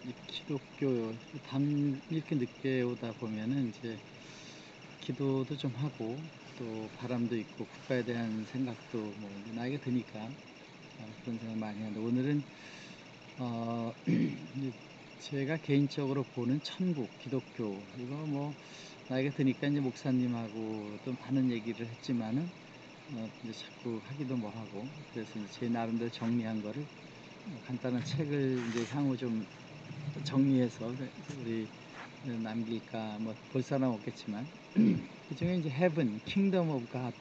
이 기독교 밤 이렇게 늦게 오다 보면은 이제 기도도 좀 하고 또 바람도 있고 국가에 대한 생각도 뭐 나이가 드니까 그런 생각 많이 하는데 오늘은 이제 제가 개인적으로 보는 천국 기독교 이거 뭐 나이가 드니까 이제 목사님하고 또 많은 얘기를 했지만은 이제 자꾸 하기도 뭐하고 그래서 이제 제 나름대로 정리한 거를 간단한 책을 이제 향후 좀 정리해서 우리 남길까 뭐 볼 사람 없겠지만 그 중에 이제 Heaven, Kingdom of God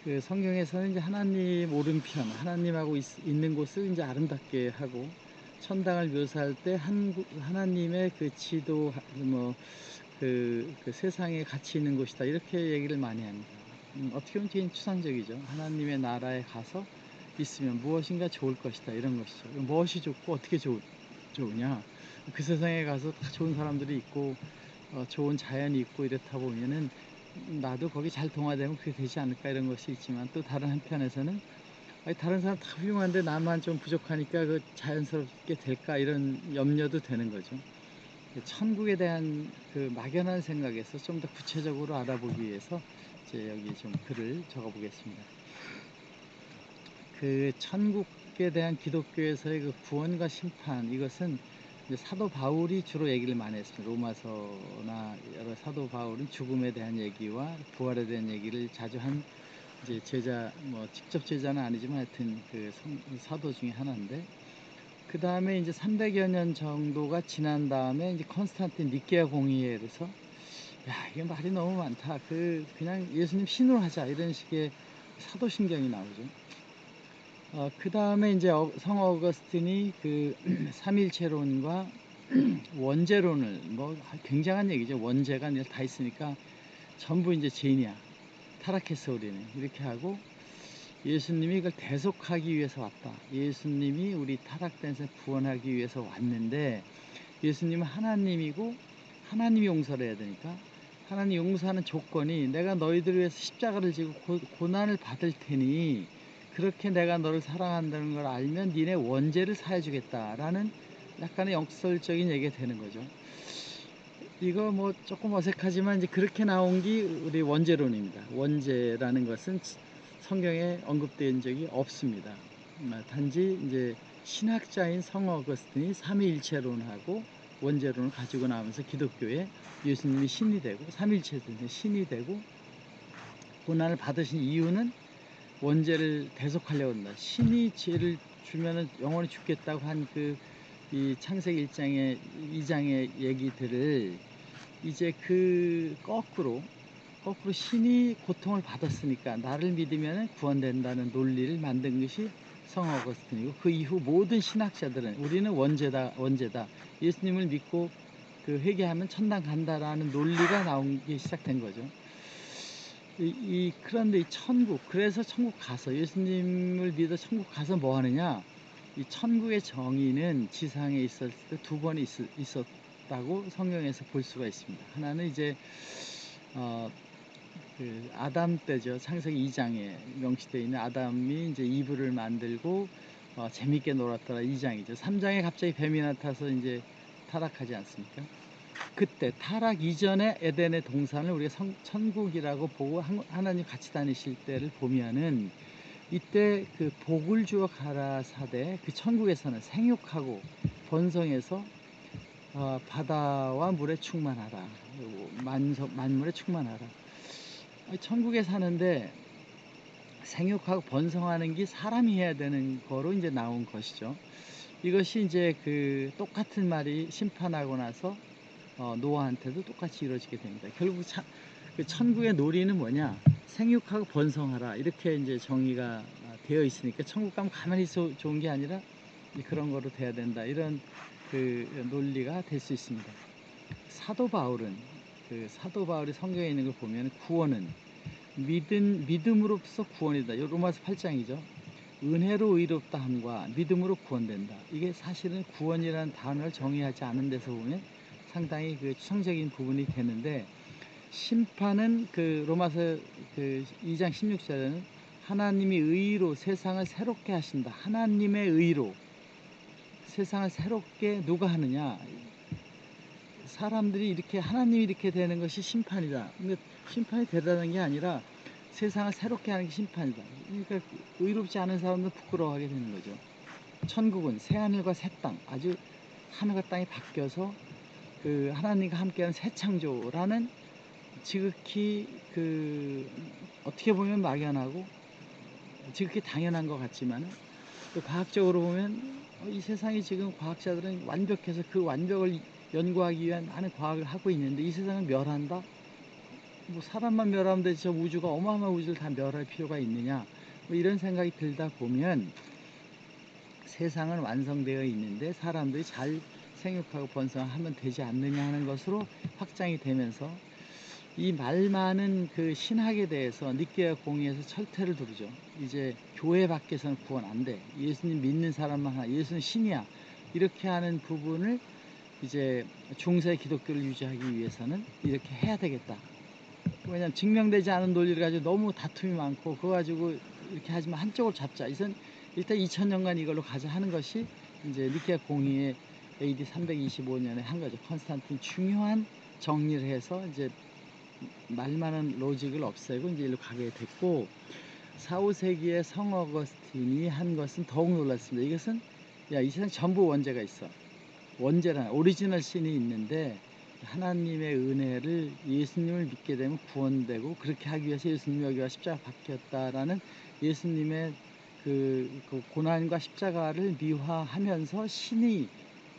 그 성경에서는 이제 하나님 오른편 하나님하고 있는 곳을 이제 아름답게 하고 천당을 묘사할 때 하나님의 그 지도 그 세상에 같이 있는 곳이다 이렇게 얘기를 많이 합니다. 어떻게 보면 되게 추상적이죠. 하나님의 나라에 가서 있으면 무엇인가 좋을 것이다 이런 것이죠. 무엇이 좋고 어떻게 좋으냐, 그 세상에 가서 다 좋은 사람들이 있고 좋은 자연이 있고 이렇다 보면은 나도 거기 잘 동화되면 그게 되지 않을까 이런 것이 있지만 또 다른 한편에서는 다른 사람 다 훌륭한데 나만 좀 부족하니까 그 자연스럽게 될까 이런 염려도 되는 거죠. 천국에 대한 그 막연한 생각에서 좀 더 구체적으로 알아보기 위해서 이제 여기 좀 글을 적어 보겠습니다. 그 천국에 대한 기독교에서의 그 구원과 심판, 이것은 이제 사도 바울이 주로 얘기를 많이 했습니다. 로마서나 여러 사도 바울은 죽음에 대한 얘기와 부활에 대한 얘기를 자주 한 이제 제자, 뭐 직접 제자는 아니지만 하여튼 그 사도 중에 하나인데, 그 다음에 이제 300여 년 정도가 지난 다음에 이제 컨스탄틴 니케아 공의회에서 야, 이게 말이 너무 많다. 그냥 예수님 신으로 하자. 이런 식의 사도신경이 나오죠. 그 다음에 이제 성 어거스틴이 그 삼일체론과 원죄론을, 뭐 굉장한 얘기죠. 원죄가 다 있으니까 전부 이제 죄냐, 타락했어 우리는, 이렇게 하고 예수님이 그걸 대속하기 위해서 왔다. 예수님이 우리 타락된 새 구원하기 위해서 왔는데, 예수님은 하나님이고 하나님이 용서를 해야 되니까 하나님 용서하는 조건이 내가 너희들을 위해서 십자가를 지고 고난을 받을 테니 그렇게 내가 너를 사랑한다는 걸 알면 니네 원죄를 사해 주겠다라는 약간의 역설적인 얘기가 되는 거죠. 이거 뭐 조금 어색하지만 이제 그렇게 나온 게 우리 원죄론입니다. 원죄라는 것은 성경에 언급된 적이 없습니다. 단지 이제 신학자인 성 어거스틴이 삼위일체론하고 원죄론을 가지고 나오면서 기독교에 예수님이 신이 되고 삼위일체론이 신이 되고 고난을 받으신 이유는 원죄를 대속하려고 한다. 신이 죄를 주면은 영원히 죽겠다고 한 이 창세기 2장의 얘기들을 이제 그 거꾸로 신이 고통을 받았으니까 나를 믿으면 구원된다는 논리를 만든 것이 성 어거스틴이고, 그 이후 모든 신학자들은 우리는 원죄다 예수님을 믿고 그 회개하면 천당 간다라는 논리가 나오기 시작된 거죠. 그런데 이 천국, 그래서 천국 가서 예수님을 믿어 천국 가서 뭐 하느냐, 이 천국의 정의는 지상에 있었을 때 두 번 있었다고 성경에서 볼 수가 있습니다. 하나는 이제 그 아담 때죠. 창세기 2장에 명시되어 있는 아담이 이제 이브를 만들고 재밌게 놀았더라 2장이죠. 3장에 갑자기 뱀이 나타나서 이제 타락하지 않습니까? 그때 타락 이전에 에덴의 동산을 우리가 천국이라고 보고 하나님 같이 다니실 때를 보면은, 이때 그 복을 주어 가라사대 그 천국에서는 생육하고 번성해서 바다와 물에 충만하라, 만물에 충만하라. 천국에 사는데 생육하고 번성하는 게 사람이 해야 되는 거로 이제 나온 것이죠. 이것이 이제 그 똑같은 말이 심판하고 나서 노아한테도 똑같이 이루어지게 됩니다. 결국 그 천국의 논리는 뭐냐? 생육하고 번성하라, 이렇게 이제 정의가 되어 있으니까 천국 가면 가만히 있어 좋은 게 아니라 그런 거로 돼야 된다, 이런 그 논리가 될 수 있습니다. 사도 바울이 성경에 있는 걸 보면 구원은 믿음으로써 구원이다. 로마서 8장이죠. 은혜로 의롭다 함과 믿음으로 구원된다. 이게 사실은 구원이라는 단어를 정의하지 않은 데서 보면 상당히 그 추상적인 부분이 되는데, 심판은 그 로마서 그 2장 16절에는 하나님이 의로 세상을 새롭게 하신다. 하나님의 의로 세상을 새롭게 누가 하느냐? 사람들이 이렇게 하나님이 이렇게 되는 것이 심판이다. 근데 심판이 되다는 게 아니라 세상을 새롭게 하는 게 심판이다. 그러니까 의롭지 않은 사람도 부끄러워하게 되는 거죠. 천국은 새 하늘과 새 땅, 아주 하늘과 땅이 바뀌어서 그 하나님과 함께하는 새 창조라는 지극히 어떻게 보면 막연하고 지극히 당연한 것 같지만 또 과학적으로 보면 이 세상이 지금 과학자들은 완벽해서 그 완벽을 연구하기 위한 많은 과학을 하고 있는데 이 세상을 멸한다? 뭐 사람만 멸하면 되지 저 우주가 어마어마한 우주를 다 멸할 필요가 있느냐? 뭐 이런 생각이 들다 보면 세상은 완성되어 있는데 사람들이 잘 생육하고 번성하면 되지 않느냐 하는 것으로 확장이 되면서 이 말 많은 그 신학에 대해서 니케아 공의에서 철퇴를 두르죠. 이제 교회 밖에서는 구원 안 돼. 예수님 믿는 사람만 하나. 예수는 신이야. 이렇게 하는 부분을 이제 중세 기독교를 유지하기 위해서는 이렇게 해야 되겠다. 왜냐하면 증명되지 않은 논리를 가지고 너무 다툼이 많고 그거 가지고 이렇게 하지만 한쪽을 잡자. 일단 2000년간 이걸로 가자 하는 것이 이제 니케아 공의의 AD 325년에 한 거죠. 컨스탄틴 중요한 정리를 해서 이제 말 많은 로직을 없애고 이제 일로 가게 됐고 4, 5세기에 성 어거스틴이 한 것은 더욱 놀랐습니다. 이것은 이 세상 전부 원죄가 있어. 원죄란 오리지널 신이 있는데 하나님의 은혜를 예수님을 믿게 되면 구원되고 그렇게 하기 위해서 예수님이 여기와 십자가 박혔다라는 예수님의 그 고난과 십자가를 미화하면서 신이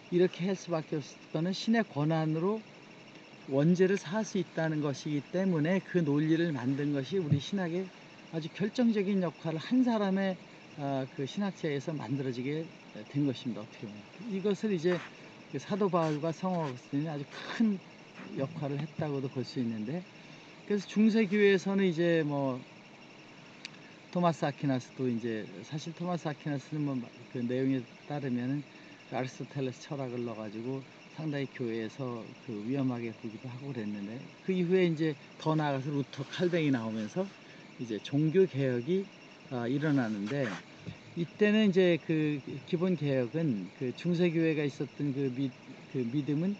이렇게 할 수밖에 없을 거는 신의 권한으로 원죄를 살 수 있다는 것이기 때문에 그 논리를 만든 것이 우리 신학의 아주 결정적인 역할을 한 사람의 그 신학자에서 만들어지게 된 것입니다. 어떻게 보면 이것을 이제 사도 바울과 성 어거스틴이 아주 큰 역할을 했다고도 볼 수 있는데 그래서 중세 교회에서는 이제 뭐 토마스 아퀴나스도 이제 사실 토마스 아퀴나스는 뭐 그 내용에 따르면은 아리스토텔레스 철학을 넣어가지고 상당히 교회에서 그 위험하게 보기도 하고 그랬는데 그 이후에 이제 더 나아가서 루터 칼뱅이 나오면서 이제 종교 개혁이 일어나는데 이때는 이제 그 기본 개혁은 그 중세교회가 있었던 그 믿음은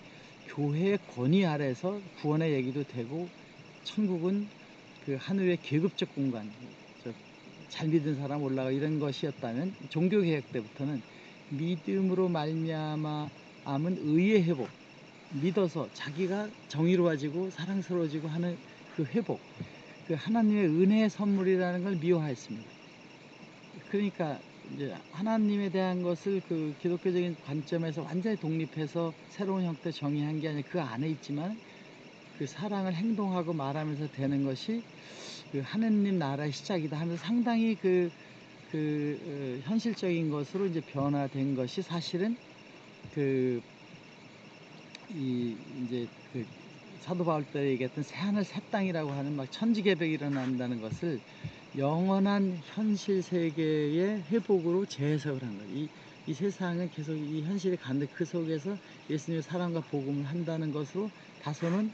교회의 권위 아래서 구원의 얘기도 되고 천국은 그 하늘의 계급적 공간 잘 믿은 사람 올라가 이런 것이었다면 종교 개혁 때부터는 믿음으로 말미암아 암은 의의 회복, 믿어서 자기가 정의로워지고 사랑스러워지고 하는 그 회복, 그 하나님의 은혜의 선물이라는 걸 미화했습니다. 그러니까 이제 하나님에 대한 것을 그 기독교적인 관점에서 완전히 독립해서 새로운 형태 정의한 게 아니라 그 안에 있지만 그 사랑을 행동하고 말하면서 되는 것이 그 하느님 나라의 시작이다 하면서 상당히 현실적인 것으로 이제 변화된 것이 사실은 이제 사도 바울 때 얘기했던 새하늘 새 땅이라고 하는 막 천지개벽이 일어난다는 것을 영원한 현실 세계의 회복으로 재해석을 한 거예요. 이 세상은 계속 이 현실이 가는데 그 속에서 예수님의 사랑과 복음을 한다는 것으로 다소는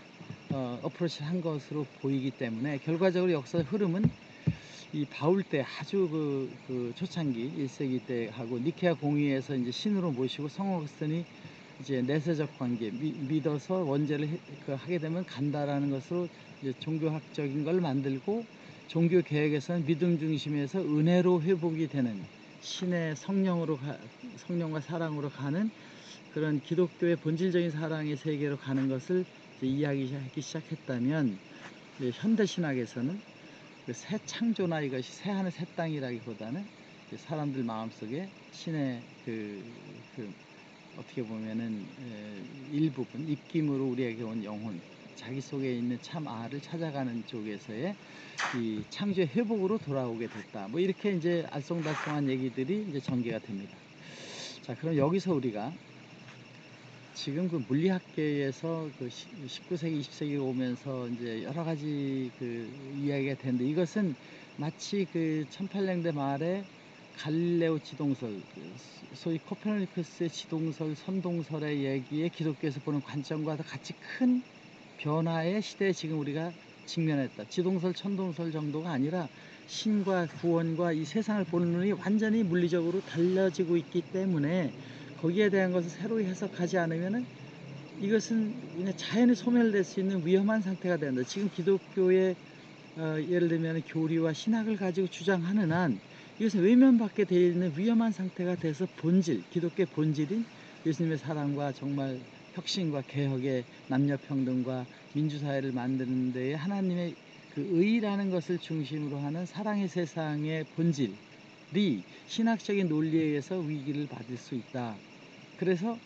어프로치를 한 것으로 보이기 때문에 결과적으로 역사의 흐름은 이 바울 때 아주 그 초창기 1세기 때 하고 니케아 공의에서 이제 신으로 모시고 성 어거스틴이 이제 내세적 관계 믿어서 원죄를 하게 되면 간다라는 것으로 이제 종교학적인 걸 만들고 종교 개혁에서는 믿음 중심에서 은혜로 회복이 되는 신의 성령과 사랑으로 가는 그런 기독교의 본질적인 사랑의 세계로 가는 것을 이야기하기 시작했다면 현대 신학에서는 그 새 창조나 이것이 새 하늘 새 땅이라기보다는 사람들 마음속에 신의 어떻게 보면은 일부분 입김으로 우리에게 온 영혼 자기 속에 있는 참 아를 찾아가는 쪽에서의 이 창조의 회복으로 돌아오게 됐다. 뭐 이렇게 이제 알쏭달쏭한 얘기들이 이제 전개가 됩니다. 자, 그럼 여기서 우리가 지금 그 물리학계에서 그 19세기, 20세기 오면서 이제 여러 가지 그 이야기가 되는데 이것은 마치 그 1800년대 말에 갈릴레오 지동설, 소위 코페르니쿠스의 지동설, 선동설의 얘기에 기독교에서 보는 관점과 같이 큰 변화의 시대에 지금 우리가 직면했다. 지동설, 천동설 정도가 아니라 신과 구원과 이 세상을 보는 눈이 완전히 물리적으로 달라지고 있기 때문에 거기에 대한 것을 새로 해석하지 않으면은 이것은 그냥 자연히 소멸될 수 있는 위험한 상태가 된다. 지금 기독교의 예를 들면 교리와 신학을 가지고 주장하는 한 이것은 외면받게 되어 있는 위험한 상태가 돼서 본질, 기독교의 본질인 예수님의 사랑과 정말 혁신과 개혁의 남녀평등과 민주사회를 만드는 데에 하나님의 그 의라는 것을 중심으로 하는 사랑의 세상의 본질이 신학적인 논리에 의해서 위기를 받을 수 있다. 그래서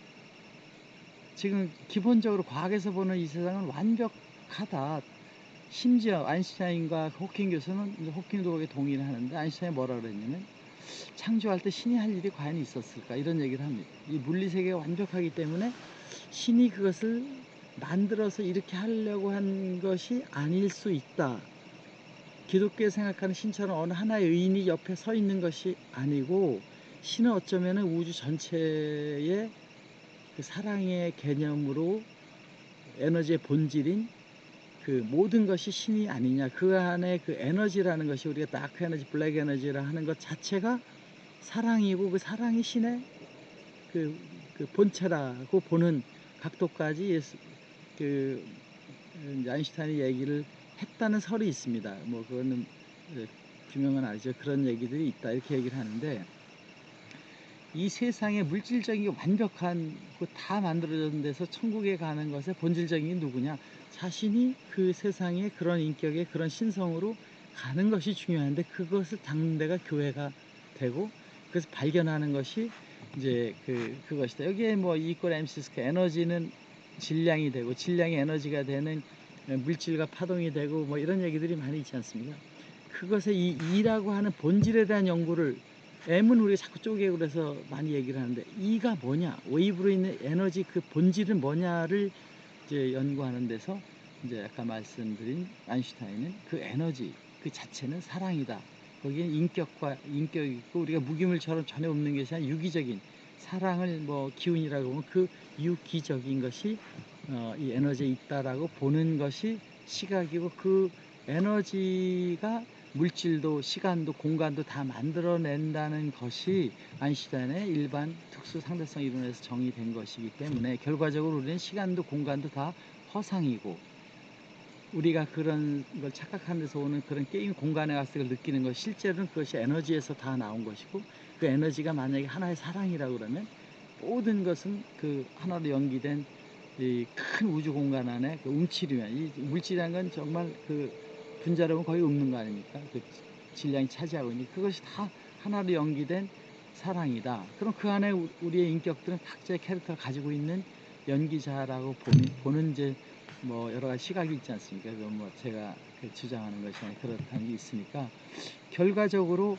지금 기본적으로 과학에서 보는 이 세상은 완벽하다. 심지어 아인슈타인과 호킹 교수는, 호킹도 거기에 동의를 하는데, 아인슈타인이 뭐라 그랬냐면 창조할 때 신이 할 일이 과연 있었을까, 이런 얘기를 합니다. 이 물리세계가 완벽하기 때문에 신이 그것을 만들어서 이렇게 하려고 한 것이 아닐 수 있다. 기독교에 생각하는 신처럼 어느 하나의 의인이 옆에 서 있는 것이 아니고, 신은 어쩌면 우주 전체의 그 사랑의 개념으로 에너지의 본질인 그 모든 것이 신이 아니냐. 그 안에 그 에너지라는 것이 우리가 다크 에너지, 블랙 에너지라 하는 것 자체가 사랑이고, 그 사랑이 신의 그 본체라고 보는 각도까지 아인슈타인이 얘기를 했다는 설이 있습니다. 뭐 그거는 규명은 아니죠. 그런 얘기들이 있다, 이렇게 얘기를 하는데, 이 세상의 물질적인 완벽한 다 만들어진 데서 천국에 가는 것의 본질적인 게 누구냐? 자신이 그 세상에 그런 인격의 그런 신성으로 가는 것이 중요한데, 그것을 닦는 데가 교회가 되고, 그래서 발견하는 것이 이제 그것이다. 여기에 뭐 E = MC², 에너지는 질량이 되고, 질량이 에너지가 되는 물질과 파동이 되고, 뭐 이런 얘기들이 많이 있지 않습니까? 그것의 이 E라고 하는 본질에 대한 연구를, M은 우리가 자꾸 쪼개고 그래서 많이 얘기를 하는데, E가 뭐냐, 웨이브로 있는 에너지 그 본질은 뭐냐를 이제 연구하는 데서, 이제 아까 말씀드린 아인슈타인은 그 에너지 그 자체는 사랑이다. 거기에 인격이 있고, 우리가 무기물처럼 전혀 없는 것이 아니라 유기적인 사랑을 뭐 기운이라고 보면 그 유기적인 것이 이 에너지에 있다라고 보는 것이 시각이고, 그 에너지가 물질도 시간도 공간도 다 만들어낸다는 것이 아인슈타인의 일반 특수 상대성 이론에서 정의된 것이기 때문에, 결과적으로 우리는 시간도 공간도 다 허상이고, 우리가 그런 걸 착각하는 데서 오는 그런 게임 공간에 가서 그걸 느끼는 것, 실제로는 그것이 에너지에서 다 나온 것이고, 그 에너지가 만약에 하나의 사랑이라고 그러면 모든 것은 그 하나로 연기된 이 큰 우주 공간 안에 그 움츠리면, 이 물질이라는 건 정말 그 분자로는 거의 없는 거 아닙니까? 그 질량이 차지하고 있는 그것이 다 하나로 연기된 사랑이다. 그럼 그 안에 우리의 인격들은 각자의 캐릭터를 가지고 있는 연기자라고 보는 이제 뭐 여러 가지 시각이 있지 않습니까? 그건 뭐 제가 주장하는 것이 아니라 그렇다는 게 있으니까, 결과적으로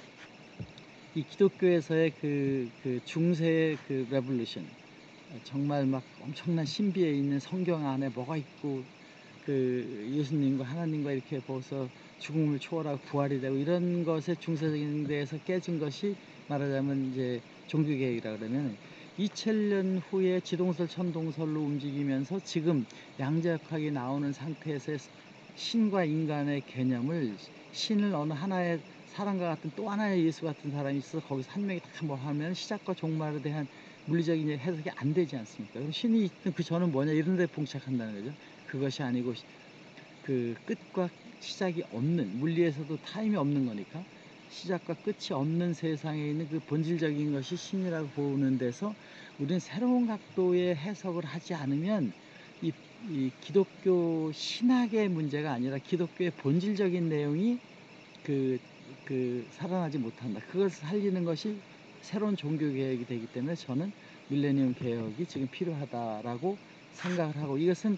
이 기독교에서의 그 중세의 그 레볼루션, 정말 막 엄청난 신비에 있는 성경 안에 뭐가 있고, 그 예수님과 하나님과 이렇게 벌써 죽음을 초월하고 부활이 되고, 이런 것의 중세적인 데에서 깨진 것이 말하자면 이제 종교개혁이라 그러면, 2000년 후에 지동설 천동설로 움직이면서 지금 양자역학이 나오는 상태에서 신과 인간의 개념을, 신을 어느 하나의 사람과 같은 또 하나의 예수 같은 사람이 있어서 거기서 한 명이 다 뭐 하면 시작과 종말에 대한 물리적인 해석이 안 되지 않습니까? 그럼 신이 있든 그 전은 뭐냐, 이런 데 봉착한다는 거죠. 그것이 아니고 그 끝과 시작이 없는, 물리에서도 타임이 없는 거니까 시작과 끝이 없는 세상에 있는 그 본질적인 것이 신이라고 보는 데서, 우리는 새로운 각도의 해석을 하지 않으면 이 기독교 신학의 문제가 아니라 기독교의 본질적인 내용이 살아나지 못한다. 그것을 살리는 것이 새로운 종교 개혁이 되기 때문에, 저는 밀레니엄 개혁이 지금 필요하다라고 생각을 하고, 이것은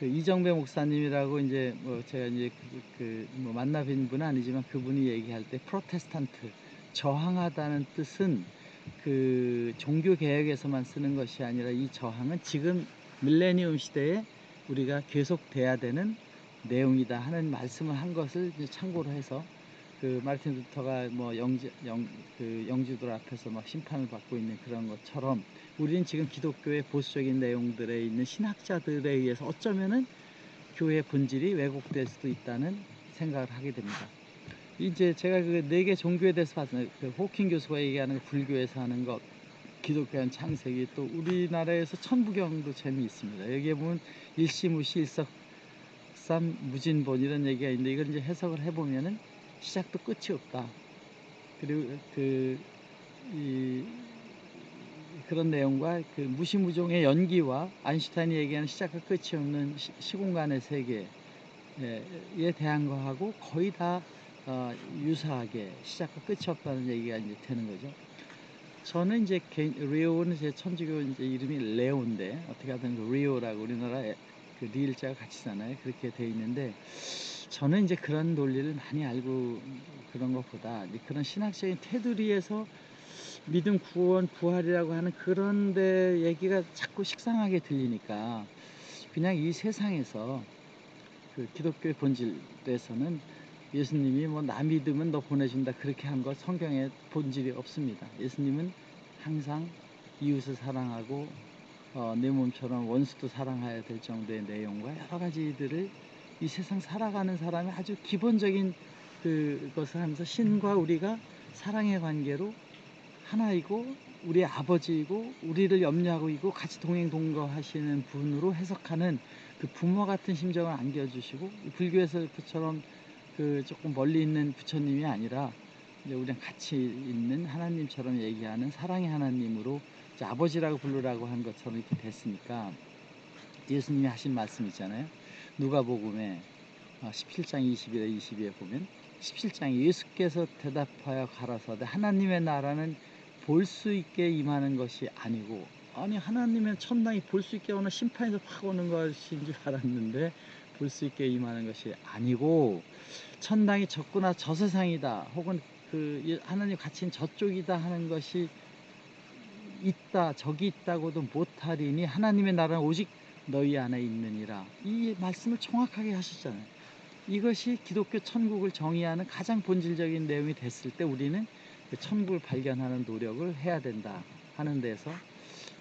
이정배 목사님이라고 이제 뭐 제가 이제 뭐 만나뵌 분은 아니지만, 그분이 얘기할 때 프로테스탄트, 저항하다는 뜻은 그 종교 개혁에서만 쓰는 것이 아니라, 이 저항은 지금 밀레니엄 시대에 우리가 계속돼야 되는 내용이다 하는 말씀을 한 것을 참고로 해서, 마르틴 루터가 뭐 영주들 앞에서 막 심판을 받고 있는 그런 것처럼, 우리는 지금 기독교의 보수적인 내용들에 있는 신학자들에 의해서 어쩌면은 교회의 본질이 왜곡될 수도 있다는 생각을 하게 됩니다. 이제 제가 그 네 개 종교에 대해서 봤어요. 그 호킹 교수가 얘기하는 그 불교에서 하는 것, 기독교한 창세기, 또 우리나라에서 천부경도 재미있습니다. 여기에 보면 일시무시 일석삼 무진본 이런 얘기가 있는데, 이걸 이제 해석을 해보면은 시작도 끝이 없다. 그리고 이 그런 내용과 그 무시무종의 연기와 아인슈타인이 얘기하는 시작과 끝이 없는 시공간의 세계에 대한 거하고 거의 다 유사하게 시작과 끝이 없다는 얘기가 이제 되는 거죠. 저는 이제 리오는 제 천주교 이제 이름이 레오인데, 어떻게 하든 그 리오라고 우리나라에 그 리을자가 같이잖아요. 그렇게 돼 있는데, 저는 이제 그런 논리를 많이 알고 그런 것보다 그런 신학적인 테두리에서 믿음, 구원, 부활이라고 하는 그런 데 얘기가 자꾸 식상하게 들리니까, 그냥 이 세상에서 그 기독교의 본질에서는 예수님이 뭐 나 믿으면 너 보내준다 그렇게 한 거 성경에 본질이 없습니다. 예수님은 항상 이웃을 사랑하고 내 몸처럼 원수도 사랑해야 될 정도의 내용과 여러 가지들을 이 세상 살아가는 사람이 아주 기본적인 그것을 하면서, 신과 우리가 사랑의 관계로 하나이고 우리의 아버지이고 우리를 염려하고 있고 같이 동행동거하시는 분으로 해석하는 그 부모 같은 심정을 안겨주시고, 불교에서처럼 그 조금 멀리 있는 부처님이 아니라 이제 우리랑 같이 있는 하나님처럼 얘기하는 사랑의 하나님으로 이제 아버지라고 부르라고 한 것처럼 이렇게 됐으니까, 예수님이 하신 말씀 있잖아요. 누가복음에 17장 20에 22에 보면, 17장에 예수께서 대답하여 가라사대 하나님의 나라는 볼 수 있게 임하는 것이 아니고, 아니 하나님의 천당이 볼 수 있게 오는 심판에서 확 오는 것인 줄 알았는데, 볼 수 있게 임하는 것이 아니고 천당이 저구나 저 세상이다, 혹은 그 하나님 갇힌 저쪽이다 하는 것이 있다, 저기 있다고도 못하리니 하나님의 나라는 오직 너희 안에 있느니라. 이 말씀을 정확하게 하셨잖아요. 이것이 기독교 천국을 정의하는 가장 본질적인 내용이 됐을 때, 우리는 그 천국을 발견하는 노력을 해야 된다 하는 데서,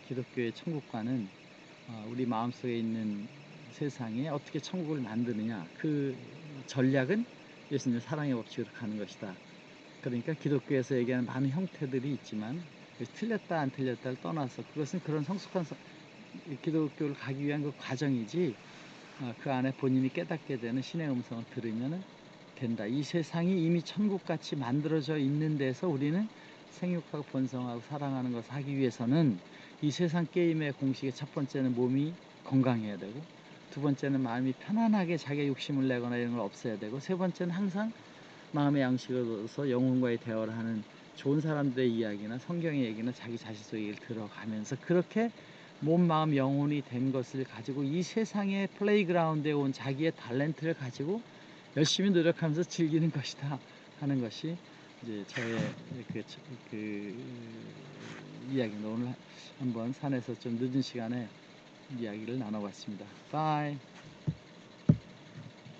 기독교의 천국과는 우리 마음속에 있는 세상에 어떻게 천국을 만드느냐, 그 전략은 예수님의 사랑의 법칙으로 가는 것이다. 그러니까 기독교에서 얘기하는 많은 형태들이 있지만, 틀렸다 안 틀렸다를 떠나서 그것은 그런 성숙한 기독교를 가기 위한 그 과정이지, 그 안에 본인이 깨닫게 되는 신의 음성을 들으면 된다. 이 세상이 이미 천국같이 만들어져 있는 데서 우리는 생육하고 번성하고 사랑하는 것을 하기 위해서는, 이 세상 게임의 공식의 첫 번째는 몸이 건강해야 되고, 두 번째는 마음이 편안하게 자기의 욕심을 내거나 이런 걸 없애야 되고, 세 번째는 항상 마음의 양식을 얻어서 영혼과의 대화를 하는 좋은 사람들의 이야기나 성경의 얘기나 자기 자신 속 얘기를 들어가면서, 그렇게 몸, 마음, 영혼이 된 것을 가지고 이 세상의 플레이그라운드에 온 자기의 탤런트를 가지고 열심히 노력하면서 즐기는 것이다 하는 것이 이제 저의 이야기입니다. 오늘 한번 산에서 좀 늦은 시간에 이야기를 나눠봤습니다. 바이.